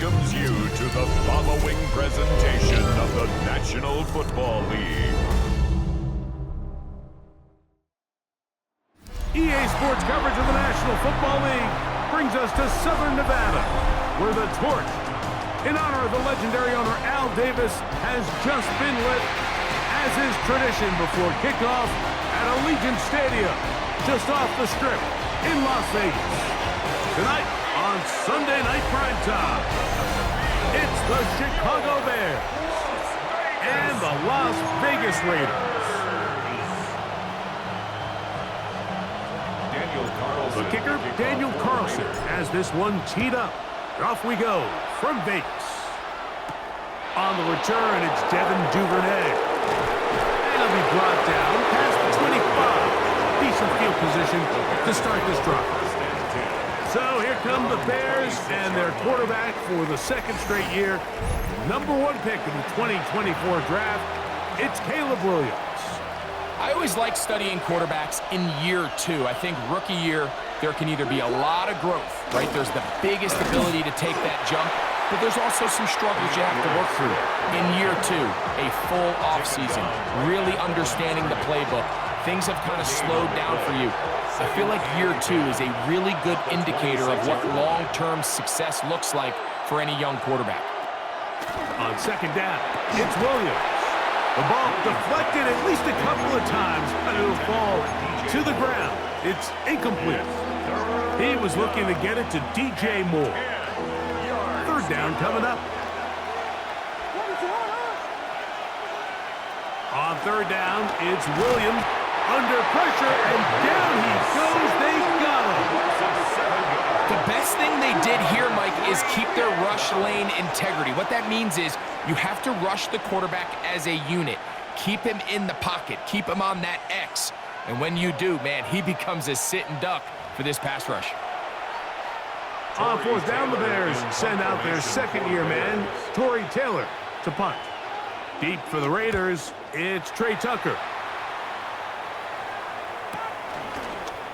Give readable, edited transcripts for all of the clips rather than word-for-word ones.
welcomes you to the following presentation of the National Football League. EA Sports coverage of the National Football League brings us to Southern Nevada, where the torch, in honor of the legendary owner Al Davis, has just been lit, as is tradition before kickoff at Allegiant Stadium, just off the Strip in Las Vegas. Tonight on Sunday Night Primetime, it's the Chicago Bears and the Las Vegas Raiders. The kicker, Daniel Carlson, has this one teed up. Off we go from Vegas. On the return, it's Devin Duvernay. And he'll be brought down past the 25. Decent field position to start this drive. So here come the Bears and their quarterback for the second straight year. #1 pick in the 2024 draft. It's Caleb Williams. I always like studying quarterbacks in year 2. I think rookie year, there can either be a lot of growth, right? There's the biggest ability to take that jump, but there's also some struggles you have to work through. In year 2, a full offseason, really understanding the playbook. Things have kind of slowed down for you. I feel like year 2 is a really good indicator of what long-term success looks like for any young quarterback. On second down, it's Williams. The ball deflected at least a couple of times, but it'll fall to the ground. It's incomplete. He was looking to get it to DJ Moore. Third down coming up. On third down, it's Williams under pressure, and down he goes. They got him. The best thing they did here, Mike, is keep their rush lane integrity. What that means is you have to rush the quarterback as a unit. Keep him in the pocket. Keep him on that X. And when you do, man, he becomes a sitting duck for this pass rush. On fourth down, the Bears send out their second-year man, Torrey Taylor, to punt. Deep for the Raiders, it's Trey Tucker.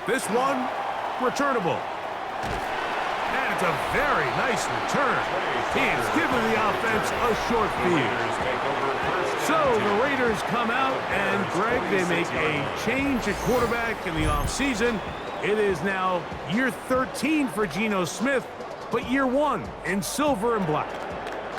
This one, returnable. And it's a very nice return. He has given the offense a short field. So the Raiders come out, and Greg, they make a change at quarterback in the offseason. It is now year 13 for Geno Smith, but year 1 in silver and black.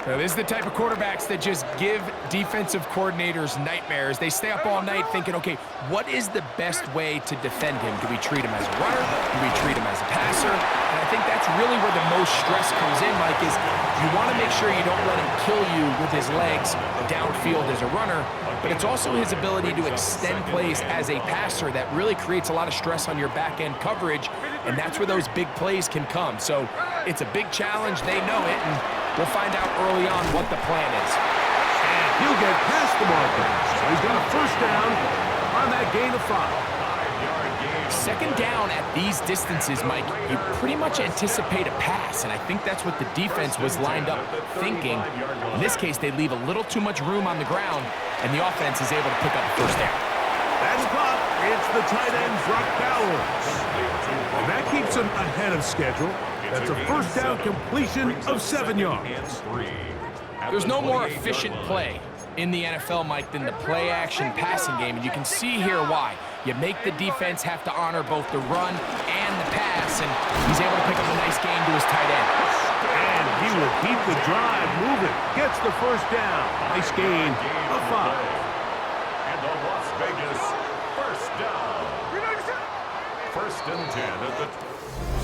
Now, this is the type of quarterbacks that just give defensive coordinators nightmares. They stay up all night thinking, okay, what is the best way to defend him? Do we treat him as a runner? Do we treat him as a passer? And I think that's really where the most stress comes in, Mike, is you want to make sure you don't let him kill you with his legs downfield as a runner, but it's also his ability to extend plays as a passer that really creates a lot of stress on your back-end coverage, and that's where those big plays can come. So it's a big challenge. They know it, and we'll find out early on what the plan is. And he'll get past the marker. So he's got a first down on that gain of 5. Second down at these distances, Mike, you pretty much anticipate a pass, and I think that's what the defense was lined up thinking. In this case, they leave a little too much room on the ground, and the offense is able to pick up the first down. That's caught. It's the tight end, Brock Bowers. And that keeps him ahead of schedule. That's a first down completion of 7 yards. There's no more efficient play in the NFL, Mike, than the play-action passing game, and you can see here why. You make the defense have to honor both the run and the pass, and he's able to pick up a nice gain to his tight end. And he will keep the drive moving. Gets the first down. Nice gain of 5. And the Las Vegas first down. First and 10 at the...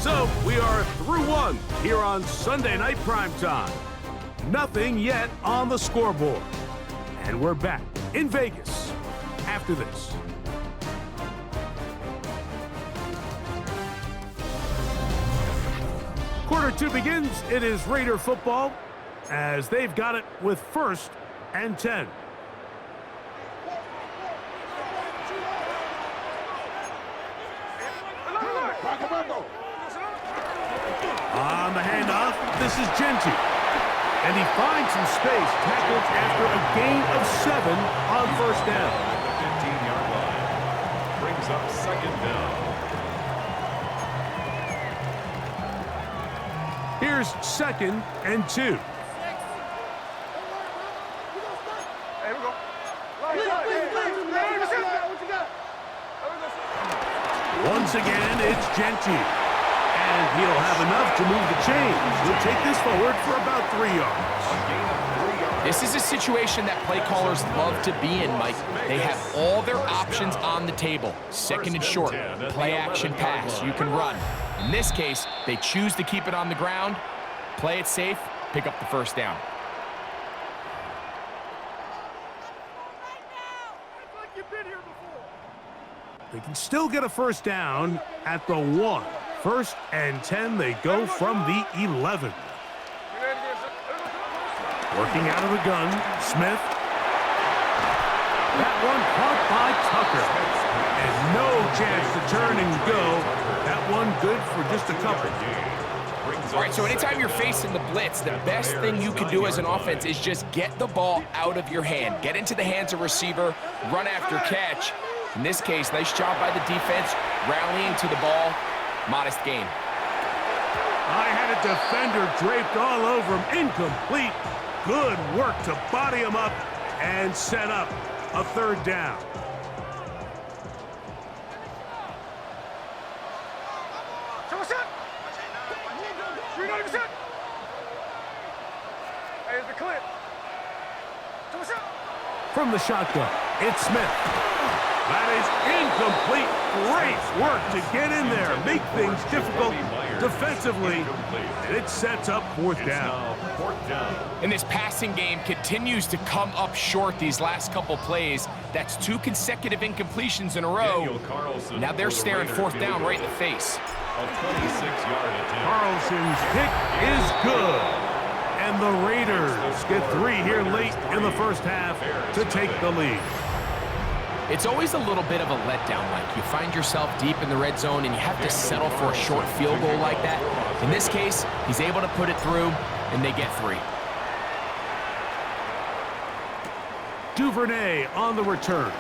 So we are through 1 here on Sunday Night Primetime. Nothing yet on the scoreboard. And we're back in Vegas after this. Quarter 2 begins. It is Raider football as they've got it with first and 10. On the handoff, this is Genty. And he finds some space, tackled after a gain of 7 on first down. 15-yard line. Brings up second down. Here's 2nd and 2. Once again, it's Genty. And he'll have enough to move the chains. He'll take this forward for about 3 yards. This is a situation that play callers love to be in, Mike. They have all their options on the table. 2nd and short, play action pass, you can run. In this case, they choose to keep it on the ground, play it safe, pick up the 1st down. They can still get a 1st down at the 1. 1st and 10, they go from the 11. Working out of the gun, Smith. That one caught by Tucker. And no chance to turn and go. That one good for just a couple. All right, so anytime you're facing the blitz, the best thing you can do as an offense is just get the ball out of your hand. Get into the hands of receiver, run after catch. In this case, nice job by the defense, rallying to the ball. Modest gain. I had a defender draped all over him. Incomplete. Good work to body him up and set up a 3rd down. From the shotgun, it's Smith. That is incomplete. Great work to get in there, make things difficult defensively, and it sets up 4th down. And this passing game continues to come up short these last couple plays. That's 2 consecutive incompletions in a row. Now they're staring 4th down right in the face. Carlson's kick is good. And the Raiders get 3 here late in the 1st half to take the lead. It's always a little bit of a letdown, Mike. You find yourself deep in the red zone and you have to settle for a short field goal like that. In this case, he's able to put it through, and they get 3. Duvernay on the return.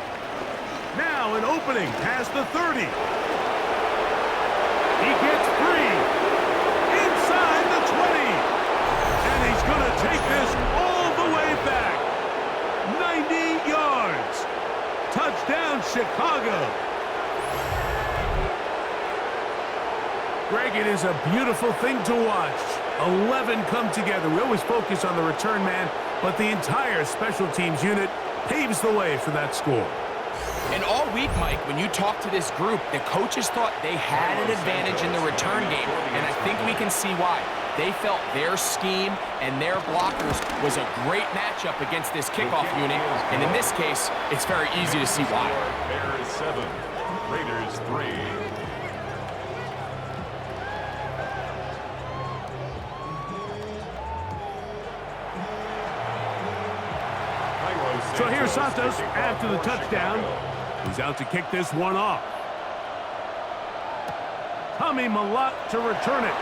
Now an opening past the 30. He gets 3 inside the 20. And he's going to take this all the way back. 90 yards. Touchdown, Chicago. Greg, it is a beautiful thing to watch. 11 come together. We always focus on the return man, but the entire special teams unit paves the way for that score. And all week, Mike, when you talk to this group, the coaches thought they had an advantage in the return game, and I think we can see why. They felt their scheme and their blockers was a great matchup against this kickoff unit, and in this case, it's very easy to see why. Bears 7, Raiders 3. So here's Santos after the touchdown. He's out to kick this one off. Tommy Malott to return it.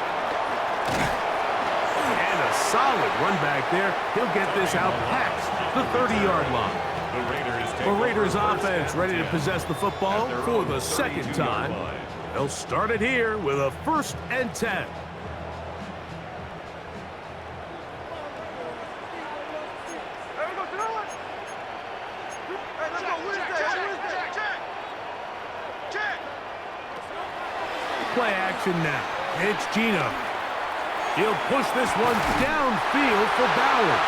And a solid run back there. He'll get this out past the 30-yard line. The Raiders offense ready to possess the football for the 2nd time. They'll start it here with a 1st and 10. Play action now. It's Gino. He'll push this one downfield for Bowers.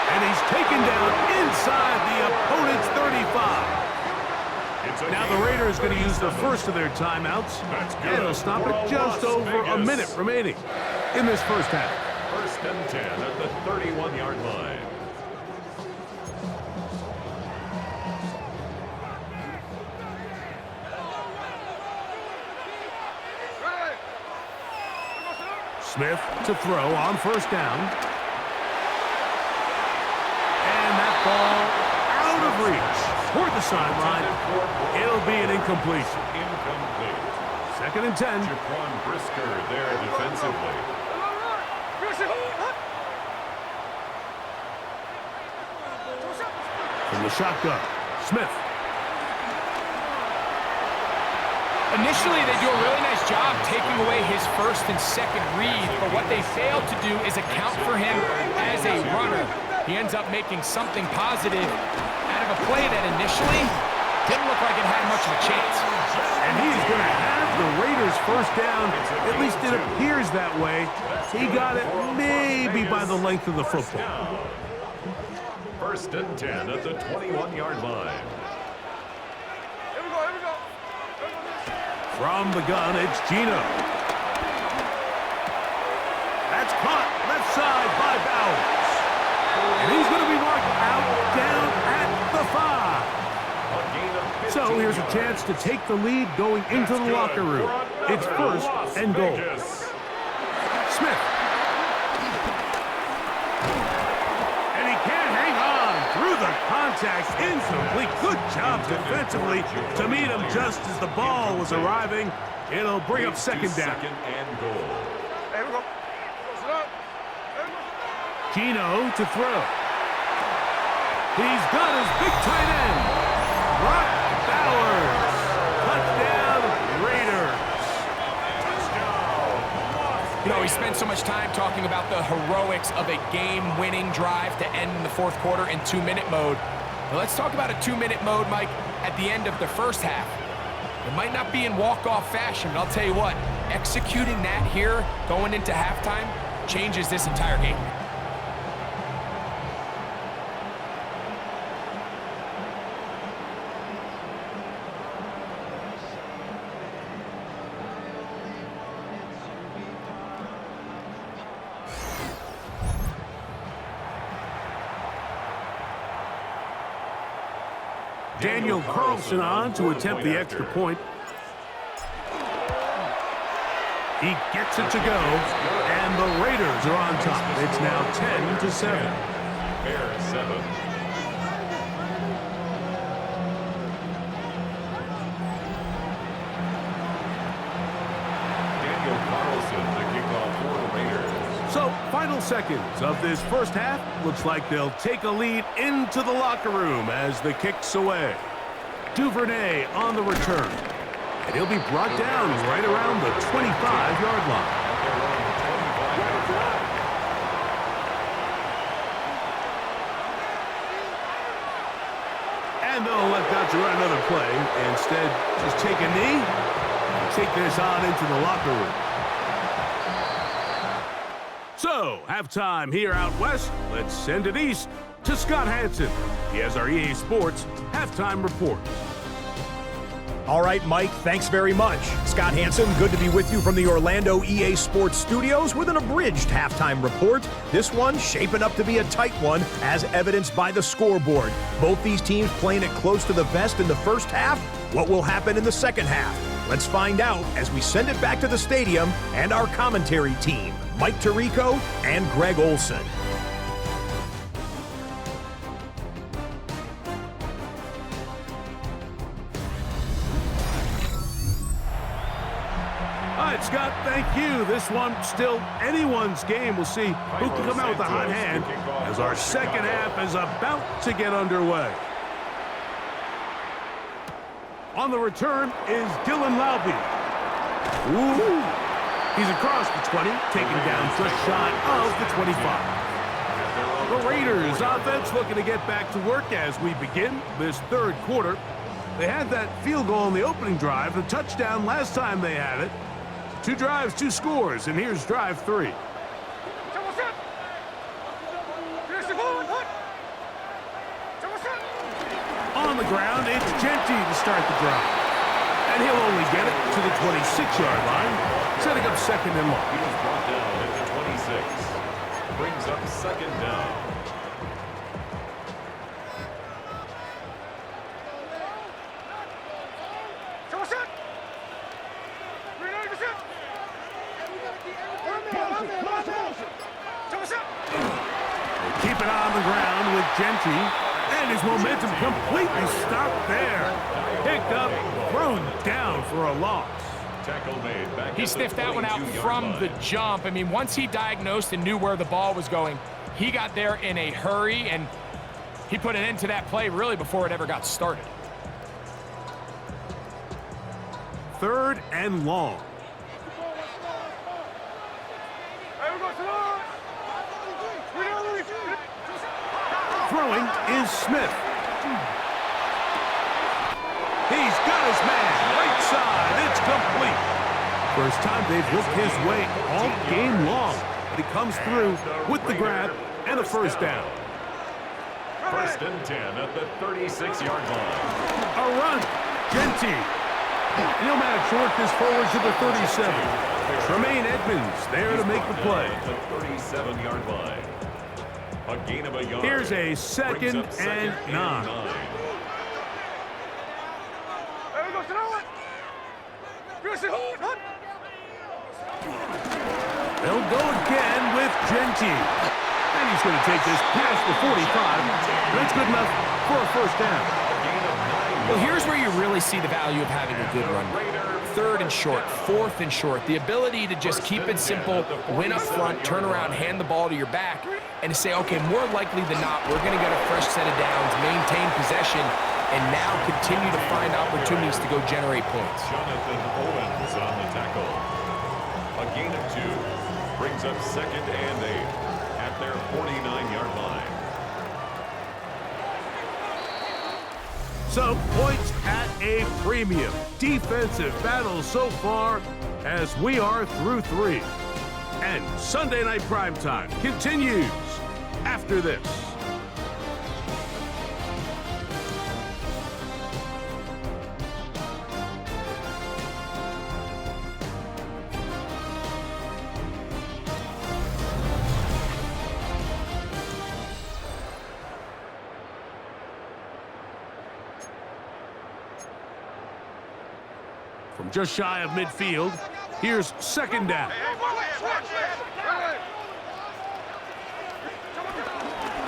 And he's taken down inside the opponent's 35. Now the Raiders going to use the first of their timeouts. And they'll stop it just over a minute remaining in this 1st half. 1st and 10 at the 31-yard line. Smith to throw on 1st down. And that ball out of reach toward the sideline. It'll be an incompletion. Incomplete. 2nd and 10. Jaquan Brisker there defensively. From the shotgun, Smith. Initially, they do a really nice job taking away his his first and second read, but what they failed to do is account for him as a runner. He ends up making something positive out of a play that initially didn't look like it had much of a chance. And he's going to have the Raiders first down. At least it appears that way. He got it maybe by the length of the football. First and 10 at the 21-yard line. From the gun, it's Gino. That's caught left side by Bowers. And he's going to be marked out down at the 5. So here's a chance to take the lead going into the locker room. It's first and goal. Smith. And he can't hang on through the contact. Incomplete. Good job defensively to meet him just as the ball was arriving. It'll bring up second down. Second and goal. Gino to throw. He's got his big tight end. Brock Bowers. Touchdown, Raiders. You know, we spent so much time talking about the heroics of a game-winning drive to end in the fourth quarter in 2-minute mode. Now let's talk about a 2-minute mode, Mike, at the end of the first half. It might not be in walk-off fashion, but I'll tell you what, executing that here going into halftime changes this entire game. Daniel Carlson on to attempt the extra point. He gets it to go, and the Raiders are on top. It's now 10-7. Bears 7. Daniel Carlson to kick off for the Raiders. So, final seconds of this first half. Looks like they'll take a lead into the locker room as the kick's away. Duvernay on the return. And he'll be brought down right around the 25-yard line. And they'll let that to run another play. Instead, just take a knee and take this on into the locker room. So, halftime here out west. Let's send it east to Scott Hansen. He has our EA Sports halftime report. All right, Mike, thanks very much. Scott Hansen, good to be with you from the Orlando EA Sports Studios with an abridged halftime report. This one shaping up to be a tight one, as evidenced by the scoreboard. Both these teams playing it close to the vest in the first half. What will happen in the second half? Let's find out as we send it back to the stadium and our commentary team, Mike Tirico and Greg Olson. All right, Scott, thank you. This one still anyone's game. We'll see who can come out with a hot hand as our second half is about to get underway. On the return is Dylan Laube. Ooh. He's across the 20, taken down just shy of the 25. The Raiders offense looking to get back to work as we begin this third quarter. They had that field goal on the opening drive, the touchdown last time they had it. 2 drives, 2 scores, and here's drive 3. On the ground, it's Genty to start the drive. And he'll only get it to the 26-yard line, setting up second and long. He was brought down at the 26. Brings up second down. Keep it on the ground with Genty. And his momentum completely stopped there. Picked up, thrown down for a loss. Tackle made back. He sniffed that one out from the jump. I mean, once he diagnosed and knew where the ball was going, he got there in a hurry, and he put an end to that play really before it ever got started. Third and long. Throwing is Smith. He's got his man. Right side. It's complete. First time they've looked his way all game long. But he comes through with the grab and a first down. First and 10 at the 36-yard line. A run. Genty. He'll manage to work this forward to the 37. Tremaine Edmonds there to make the play. At the 37-yard line. A gain of a yard. Here's a second and 9. They'll go again with Genty. And he's going to take this past the 45. That's good enough for a first down. Well, here's where you really see the value of having a good run. Third and short, fourth and short. The ability to just keep it simple, win up front, turn around, hand the ball to your back, and to say, okay, more likely than not, we're going to get a fresh set of downs, maintain possession, and now continue to find opportunities to go generate points. Jonathan Owens on the tackle. A gain of 2 brings up second and 8 at their 49-yard line. So, points at a premium. Defensive battle so far as we are through 3. And Sunday Night Primetime continues after this. From just shy of midfield, here's second down.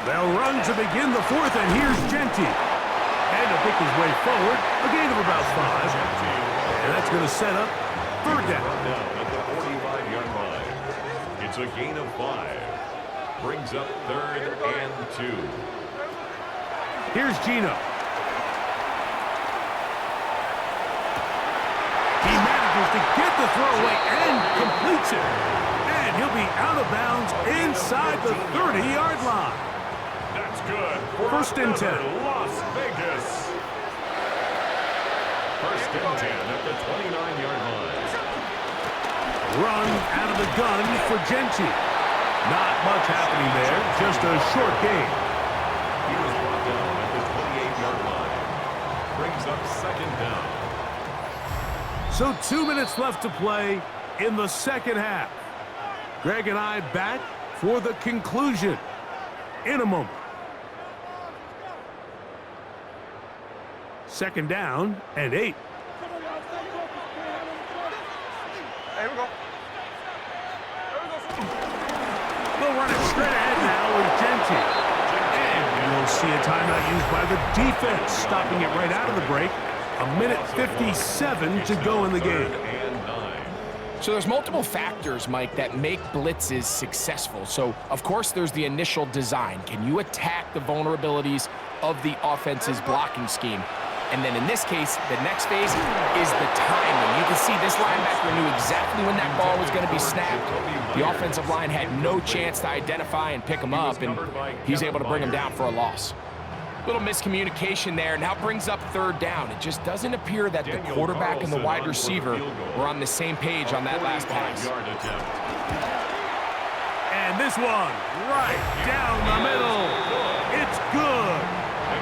They'll run to begin the 4th, and here's Genty. And to pick his way forward, a gain of about 5. And that's going to set up third down. At the 45-yard line. It's a gain of 5. Brings up third and 2. Here's Gino. He manages to get the throw away and completes it. And he'll be out of bounds inside the 30-yard line. That's good. First and 10. Las Vegas. First and 10 at the 29-yard line. Run out of the gun for Genty. Not much happening there, just a short gain. He was brought down at the 28-yard line. Brings up second down. So 2 minutes left to play in the second half. Greg and I back for the conclusion in a moment. Second down and 8. We'll run it straight ahead now with Genty. And you'll see a timeout used by the defense, stopping it right out of the break. A minute 57 to go in the game. So there's multiple factors, Mike, that make blitzes successful. So, of course, there's the initial design. Can you attack the vulnerabilities of the offense's blocking scheme? And then in this case, the next phase is the timing. You can see this linebacker knew exactly when that ball was going to be snapped. The offensive line had no chance to identify and pick him up, and he's able to bring him down for a loss. Little miscommunication there. Now brings up third down. It just doesn't appear that the quarterback and the wide receiver were on the same page on that last pass. And this one right down the middle. It's good.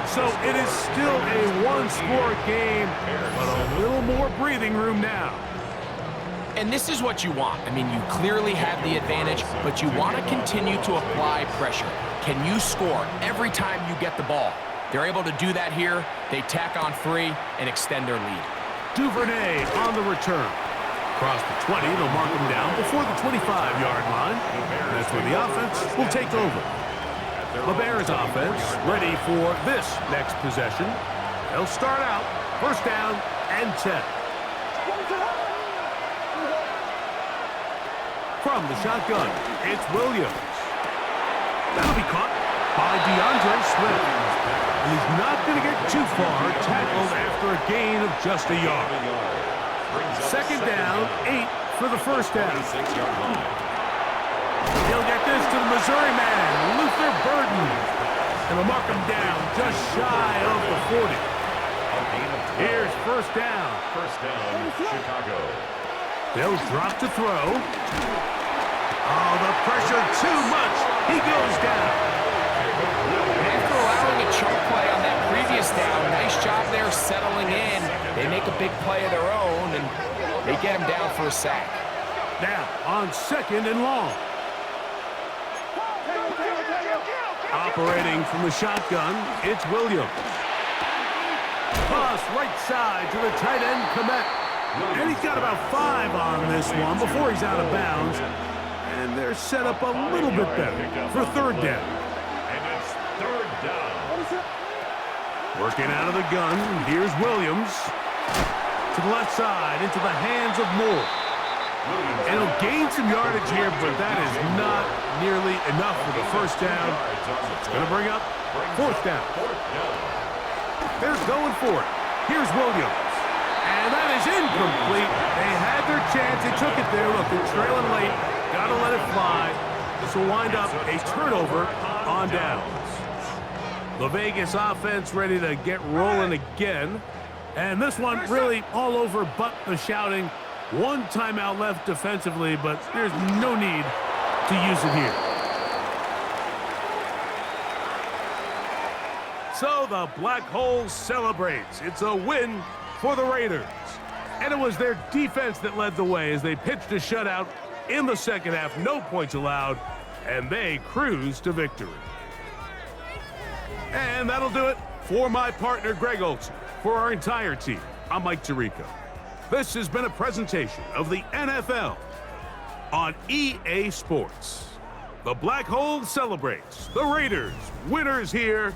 So it is still a one-score game, but a little more breathing room now. And this is what you want. I mean, you clearly have the advantage, but you want to continue to apply pressure. Can you score every time you get the ball? They're able to do that here. They tack on 3 and extend their lead. Duvernay on the return. Across the 20, they'll mark him down before the 25-yard line. That's where the offense will take over. The Bears offense ready for this next possession. They'll start out first down and 10. From the shotgun, it's Williams. That'll be caught by DeAndre Swift. He's not going to get too far, tackled after a gain of just a yard. Second down, 8 for the first down. He'll get this to the Missouri man, Luther Burden. And they'll mark him down just shy of the 40. Here's first down. First down, Chicago. They'll drop to throw. Oh, the pressure too much. He goes down. After allowing a chunk play on that previous down, nice job there settling in. They make a big play of their own, and they get him down for a sack. Now on second and long. Operating from the shotgun, it's Williams. Toss right side to the tight end, Komet. And he's got about 5 on this one before he's out of bounds. And they're set up a little bit better for third down. And it's third down. Working out of the gun, here's Williams. To the left side, into the hands of Moore. And he'll gain some yardage here, but that is not nearly enough for the first down. It's going to bring up fourth down. They're going for it. Here's Williams. And that is incomplete. They had their chance. They took it there. Look, they're trailing late. Got to let it fly. This will wind up a turnover on downs. The Vegas offense ready to get rolling again. And this one really all over but the shouting. One timeout left defensively, but there's no need to use it here. So the Black Hole celebrates. It's a win for the Raiders. And it was their defense that led the way as they pitched a shutout in the second half. No points allowed, and they cruised to victory. And that'll do it for my partner, Greg Olson. For our entire team, I'm Mike Tirico. This has been a presentation of the NFL on EA Sports. The Black Hole celebrates. The Raiders, winners here.